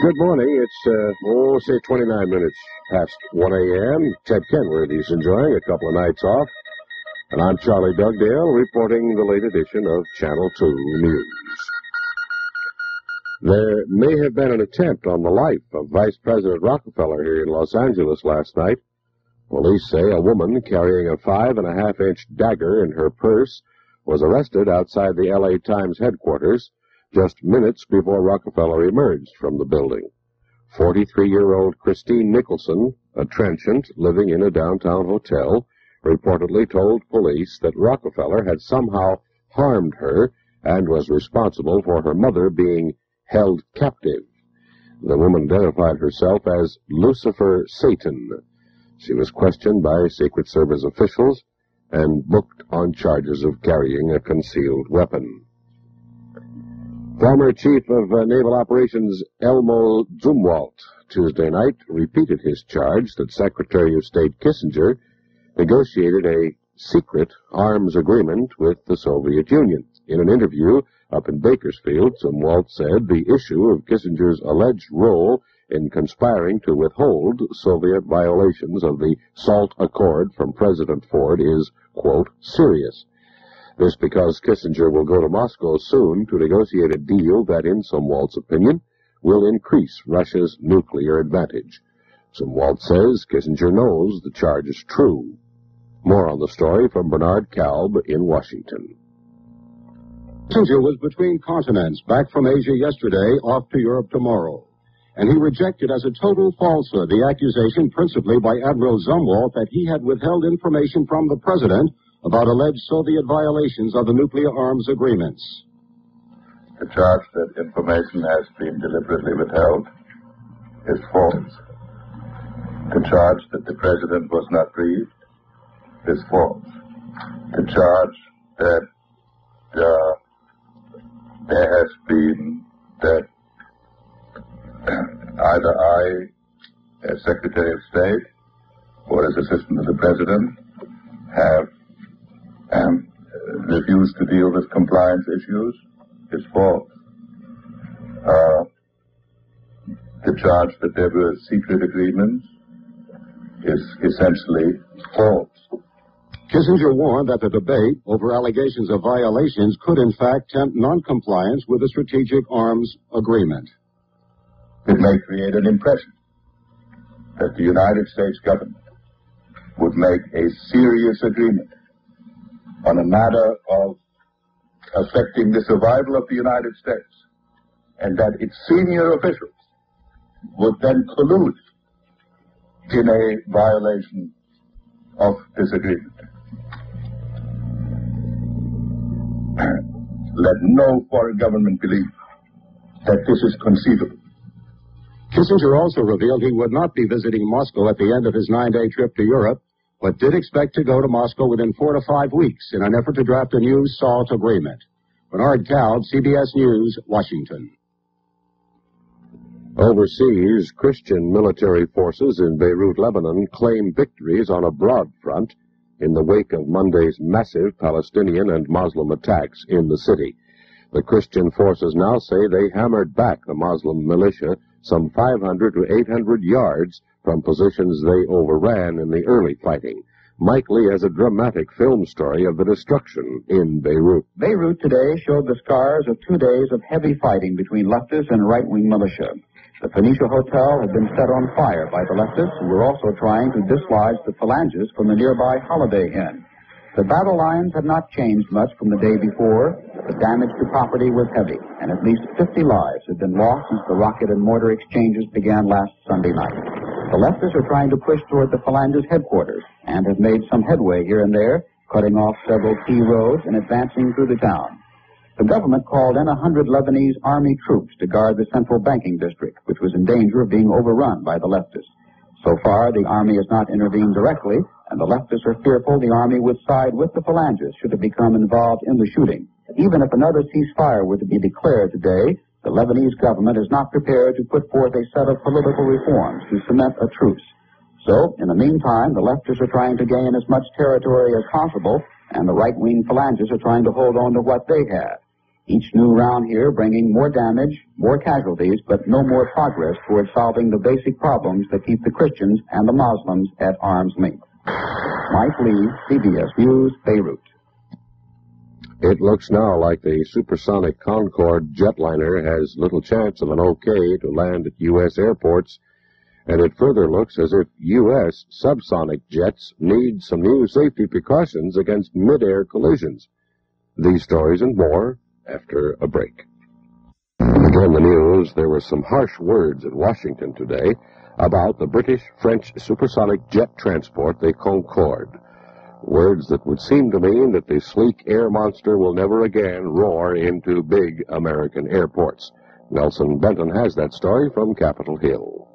Good morning. It's, say 29 minutes past 1 a.m. Ted Kenworthy's enjoying a couple of nights off. And I'm Charlie Dugdale, reporting the late edition of Channel 2 News. There may have been an attempt on the life of Vice President Rockefeller here in Los Angeles last night. Police say a woman carrying a 5.5-inch dagger in her purse was arrested outside the L.A. Times headquarters just minutes before Rockefeller emerged from the building. 43-year-old Christine Nicholson, a trenchant living in a downtown hotel, reportedly told police that Rockefeller had somehow harmed her and was responsible for her mother being held captive. The woman identified herself as Lucifer Satan. She was questioned by Secret Service officials and booked on charges of carrying a concealed weapon. Former Chief of Naval Operations Elmo Zumwalt Tuesday night repeated his charge that Secretary of State Kissinger negotiated a secret arms agreement with the Soviet Union. In an interview up in Bakersfield, Zumwalt said the issue of Kissinger's alleged role in conspiring to withhold Soviet violations of the SALT Accord from President Ford is, quote, serious. This because Kissinger will go to Moscow soon to negotiate a deal that, in Zumwalt's opinion, will increase Russia's nuclear advantage. Zumwalt says Kissinger knows the charge is true. More on the story from Bernard Kalb in Washington. Kissinger was between continents, back from Asia yesterday, off to Europe tomorrow. And he rejected as a total falsehood the accusation principally by Admiral Zumwalt that he had withheld information from the president about alleged Soviet violations of the nuclear arms agreements. The charge that information has been deliberately withheld is false. The charge that the president was not briefed is false. The charge that there has been that either I, as Secretary of State, or as Assistant to the President, have refused to deal with compliance issues is false. The charge that there were secret agreements is essentially false. Kissinger warned that the debate over allegations of violations could in fact tempt noncompliance with the Strategic Arms Agreement. It may create an impression that the United States government would make a serious agreement on a matter of affecting the survival of the United States, and that its senior officials would then collude in a violation of this agreement. Let no foreign government believe that this is conceivable. Kissinger also revealed he would not be visiting Moscow at the end of his 9-day trip to Europe, but did expect to go to Moscow within 4 to 5 weeks in an effort to draft a new SALT agreement. Bernard Kalb, CBS News, Washington. Overseas, Christian military forces in Beirut, Lebanon, claim victories on a broad front in the wake of Monday's massive Palestinian and Muslim attacks in the city. The Christian forces now say they hammered back the Muslim militia some 500 to 800 yards from positions they overran in the early fighting. Mike Lee has a dramatic film story of the destruction in Beirut. Beirut today showed the scars of 2 days of heavy fighting between leftist and right-wing militia. The Phoenicia Hotel had been set on fire by the leftists, who were also trying to dislodge the phalanges from the nearby Holiday Inn. The battle lines had not changed much from the day before. The damage to property was heavy, and at least 50 lives had been lost since the rocket and mortar exchanges began last Sunday night. The leftists are trying to push toward the phalanges' headquarters and have made some headway here and there, cutting off several key roads and advancing through the town. The government called in 100 Lebanese army troops to guard the central banking district, which was in danger of being overrun by the leftists. So far, the army has not intervened directly, and the leftists are fearful the army would side with the phalanges should it become involved in the shooting. Even if another ceasefire were to be declared today, the Lebanese government is not prepared to put forth a set of political reforms to cement a truce. So, in the meantime, the leftists are trying to gain as much territory as possible, and the right-wing phalanges are trying to hold on to what they have. Each new round here bringing more damage, more casualties, but no more progress toward solving the basic problems that keep the Christians and the Muslims at arm's length. Mike Lee, CBS News, Beirut. It looks now like the supersonic Concorde jetliner has little chance of an okay to land at U.S. airports, and it further looks as if U.S. subsonic jets need some new safety precautions against mid-air collisions. These stories and more after a break. Again, the news, there were some harsh words in Washington today about the British-French supersonic jet transport, the Concorde. Words that would seem to mean that the sleek air monster will never again roar into big American airports. Nelson Benton has that story from Capitol Hill.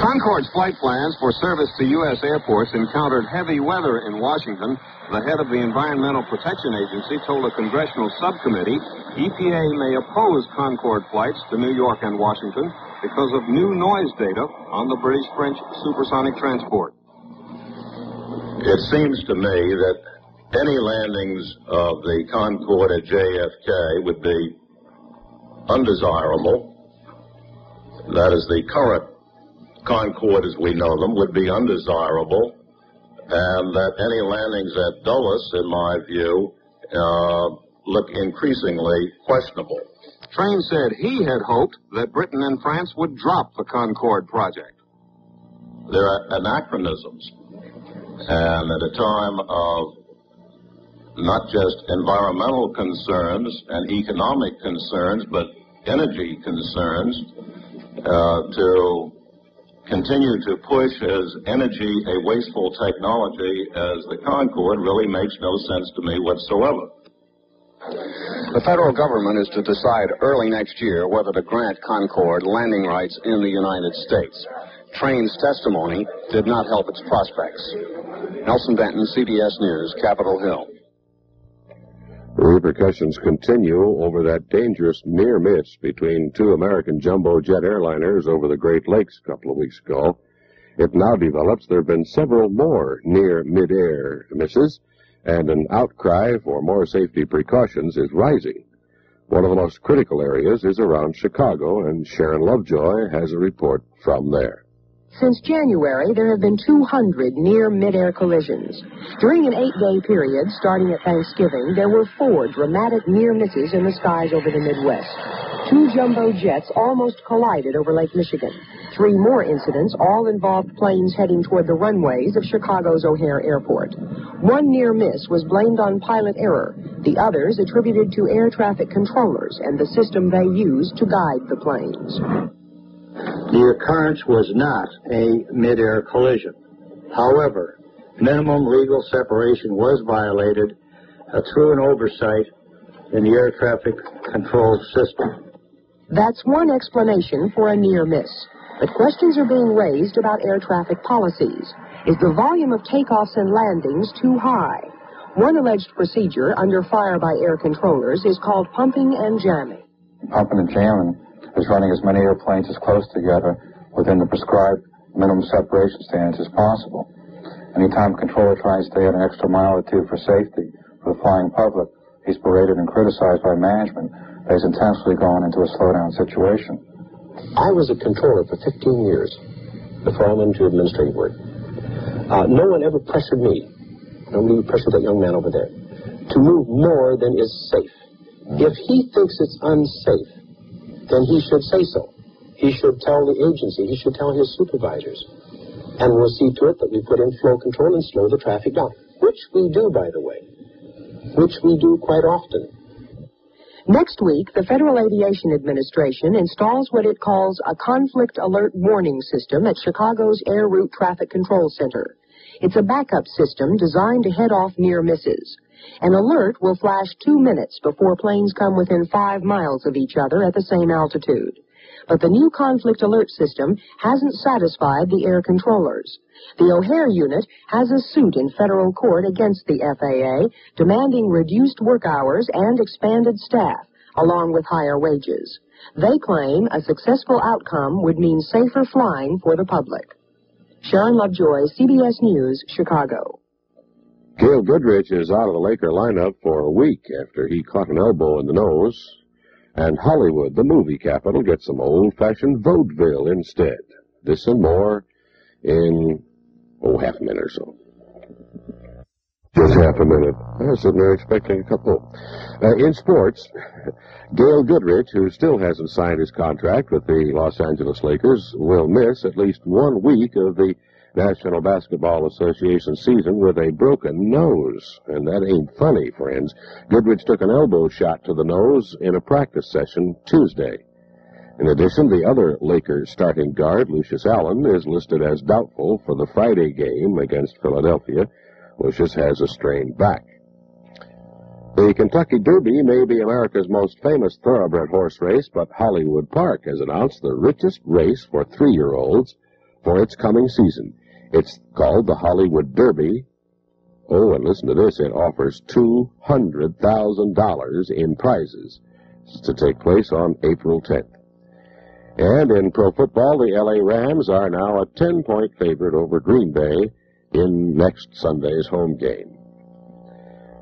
Concorde's flight plans for service to U.S. airports encountered heavy weather in Washington. The head of the Environmental Protection Agency told a congressional subcommittee EPA may oppose Concorde flights to New York and Washington because of new noise data on the British-French supersonic transport. It seems to me that any landings of the Concorde at JFK would be undesirable. That is, the current Concorde as we know them would be undesirable, and that any landings at Dulles, in my view, look increasingly questionable. Train said he had hoped that Britain and France would drop the Concorde project. There are anachronisms, and at a time of not just environmental concerns and economic concerns, but energy concerns, to continue to push as energy a wasteful technology as the Concorde really makes no sense to me whatsoever. The federal government is to decide early next year whether to grant Concorde landing rights in the United States. Train's testimony did not help its prospects. Nelson Benton, CBS News, Capitol Hill. Repercussions continue over that dangerous near miss between two American jumbo jet airliners over the Great Lakes a couple of weeks ago. It now develops there have been several more near mid-air misses, and an outcry for more safety precautions is rising. One of the most critical areas is around Chicago, and Sharon Lovejoy has a report from there. Since January, there have been 200 near mid-air collisions. During an 8-day period, starting at Thanksgiving, there were 4 dramatic near misses in the skies over the Midwest. 2 jumbo jets almost collided over Lake Michigan. 3 more incidents all involved planes heading toward the runways of Chicago's O'Hare Airport. 1 near miss was blamed on pilot error. The others attributed to air traffic controllers and the system they use to guide the planes. The occurrence was not a mid-air collision. However, minimum legal separation was violated through an oversight in the air traffic control system. That's one explanation for a near miss. But questions are being raised about air traffic policies. Is the volume of takeoffs and landings too high? One alleged procedure under fire by air controllers is called pumping and jamming. Pumping and jamming is running as many airplanes as close together within the prescribed minimum separation standards as possible. Anytime a controller tries to stay at an extra mile or 2 for safety for the flying public, he's berated and criticized by management that he's intentionally going into a slowdown situation. I was a controller for 15 years before I went into administrative work. No one ever pressured me, nobody pressured that young man over there, to move more than is safe. If he thinks it's unsafe, then he should say so. He should tell the agency. He should tell his supervisors. And we'll see to it that we put in flow control and slow the traffic down, which we do, by the way, which we do quite often. Next week, the Federal Aviation Administration installs what it calls a conflict alert warning system at Chicago's Air Route Traffic Control Center. It's a backup system designed to head off near misses. An alert will flash 2 minutes before planes come within 5 miles of each other at the same altitude. But the new conflict alert system hasn't satisfied the air controllers. The O'Hare unit has a suit in federal court against the FAA, demanding reduced work hours and expanded staff, along with higher wages. They claim a successful outcome would mean safer flying for the public. Sharon Lovejoy, CBS News, Chicago. Gail Goodrich is out of the Laker lineup for a week after he caught an elbow in the nose. And Hollywood, the movie capital, gets some old-fashioned vaudeville instead. This and more in, half a minute or so. Just half a minute. I was sitting there expecting a couple. In sports, Gail Goodrich, who still hasn't signed his contract with the Los Angeles Lakers, will miss at least 1 week of the National Basketball Association season with a broken nose. And that ain't funny, friends. Goodrich took an elbow shot to the nose in a practice session Tuesday. In addition, the other Lakers starting guard, Lucius Allen, is listed as doubtful for the Friday game against Philadelphia. Lucius has a strained back. The Kentucky Derby may be America's most famous thoroughbred horse race, but Hollywood Park has announced the richest race for 3-year-olds for its coming season. It's called the Hollywood Derby. Oh, and listen to this. It offers $200,000 in prizes. It's to take place on April 10th. And in pro football, the L.A. Rams are now a 10-point favorite over Green Bay in next Sunday's home game.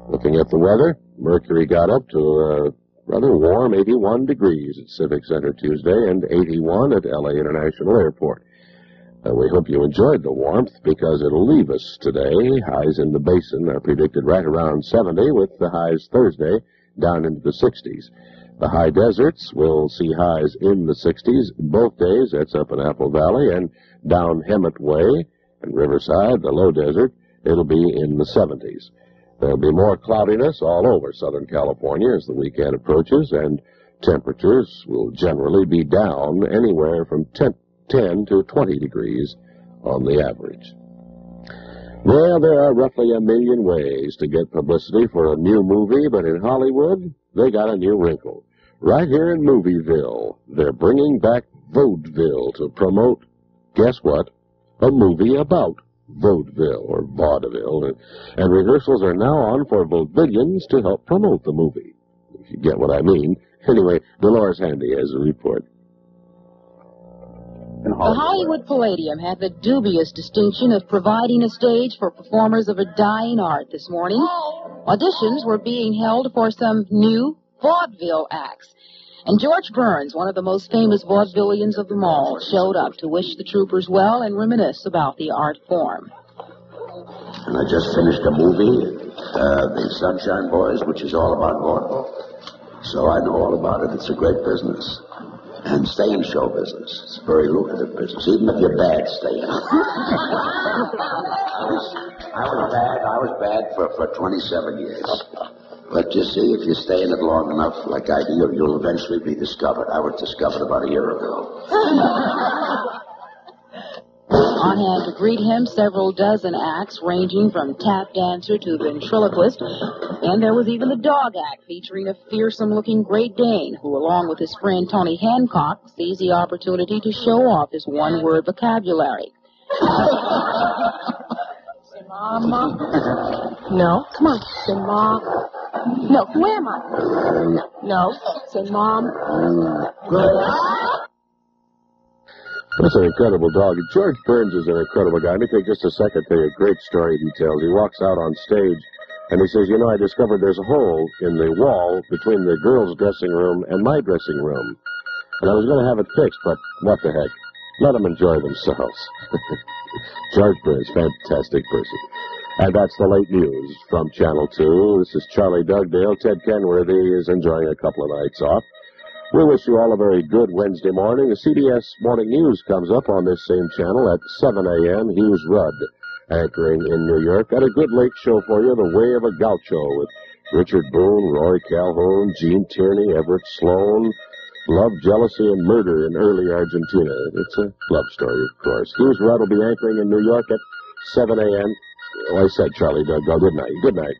Looking at the weather, mercury got up to a rather warm 81 degrees at Civic Center Tuesday and 81 at L.A. International Airport. We hope you enjoyed the warmth because it'll leave us today. Highs in the basin are predicted right around 70, with the highs Thursday down into the 60s. The high deserts will see highs in the 60s both days. That's up in Apple Valley, and down Hemet Way and Riverside, the low desert, it'll be in the 70s. There'll be more cloudiness all over Southern California as the weekend approaches, and temperatures will generally be down anywhere from 10 to 20 degrees on the average. Well, there are roughly 1 million ways to get publicity for a new movie, but in Hollywood, they got a new wrinkle. Right here in Movieville, they're bringing back vaudeville to promote, guess what, a movie about vaudeville or vaudeville, and rehearsals are now on for vaudevillians to help promote the movie, if you get what I mean. Anyway, Dolores Handy has a report. The Hollywood Palladium had the dubious distinction of providing a stage for performers of a dying art this morning. Auditions were being held for some new vaudeville acts. And George Burns, one of the most famous vaudevillians of them all, showed up to wish the troopers well and reminisce about the art form. And I just finished a movie, The Sunshine Boys, which is all about vaudeville. So I know all about it. It's a great business. And stay in show business. It's a very lucrative business. Even if you're bad, stay in it. I was bad for 27 years. But you see, if you stay in it long enough, like I do, you'll eventually be discovered. I was discovered about a year ago. On hand to greet him, several dozen acts ranging from tap dancer to ventriloquist, and there was even the dog act featuring a fearsome-looking Great Dane who, along with his friend Tony Hancock, seized the opportunity to show off his one-word vocabulary. Say, Mama. No. Come on. Say, Mom. No. Who am I? No. Say, Mom. That's an incredible dog. George Burns is an incredible guy. Let me take just a second to tell you a great story he tells. He walks out on stage, and he says, I discovered there's a hole in the wall between the girls' dressing room and my dressing room. And I was going to have it fixed, but what the heck. Let them enjoy themselves. George Burns, fantastic person. And that's the late news from Channel 2. This is Charlie Dugdale. Ted Kenworthy is enjoying a couple of nights off. We wish you all a very good Wednesday morning. The CBS Morning News comes up on this same channel at 7 a.m. Hughes Rudd, anchoring in New York. Got a good late show for you, The Way of a Gaucho, with Richard Boone, Roy Calhoun, Gene Tierney, Everett Sloan. Love, jealousy, and murder in early Argentina. It's a love story, of course. Hughes Rudd will be anchoring in New York at 7 a.m. I said Charlie Dugdale. Good night. Good night.